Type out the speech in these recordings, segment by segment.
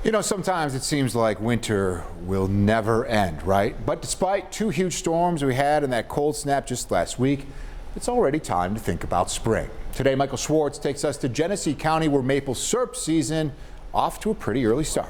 You know, sometimes it seems like winter will never end, right? But despite two huge storms we had and that cold snap just last week, it's already time to think about spring. Today, Michael Schwartz takes us to Genesee County, where maple syrup season off to a pretty early start.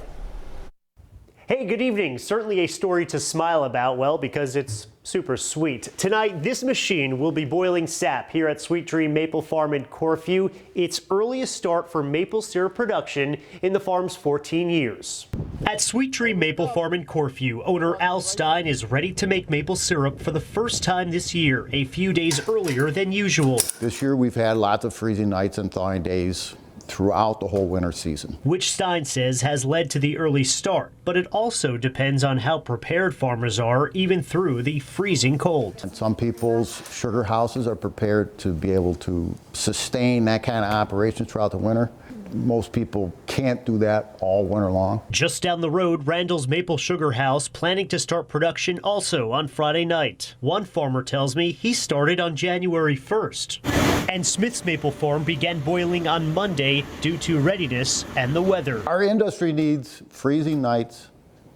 Hey, good evening. Certainly a story to smile about, well, because it's super sweet. Tonight, this machine will be boiling sap here at Sweet Dream Maple Farm in Corfu. Its earliest start for maple syrup production in the farm's 14 years. At Sweet Dream Maple Farm in Corfu, owner Al Stein is ready to make maple syrup for the first time this year, a few days earlier than usual. This year we've had lots of freezing nights and thawing days throughout the whole winter season, which Stein says has led to the early start, but it also depends on how prepared farmers are even through the freezing cold. And some people's sugar houses are prepared to be able to sustain that kind of operation throughout the winter. Most people can't do that all winter long. Just down the road, Randall's Maple Sugar House planning to start production also on Friday night. One farmer tells me he started on January 1st. And Smith's Maple Farm began boiling on Monday due to readiness and the weather. Our industry needs freezing nights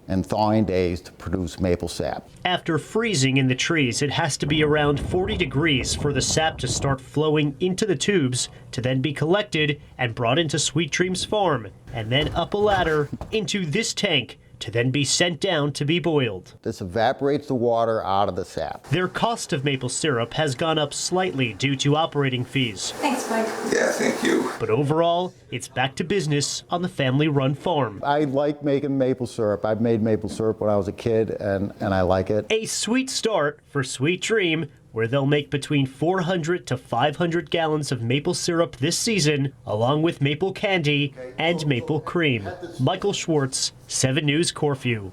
and thawing days to produce maple sap. After freezing in the trees, it has to be around 40 degrees for the sap to start flowing into the tubes to then be collected and brought into Sweet Dream's farm, and then up a ladder into this tank to then be sent down to be boiled. This evaporates the water out of the sap. Their cost of maple syrup has gone up slightly due to operating fees. Thanks, Mike. Yeah, thank you. But overall, it's back to business on the family-run farm. I like making maple syrup. I've made maple syrup when I was a kid, and I like it. A sweet start for Sweet Dream, where they'll make between 400 to 500 gallons of maple syrup this season, along with maple candy and maple cream. Michael Schwartz, 7 News, Corfu.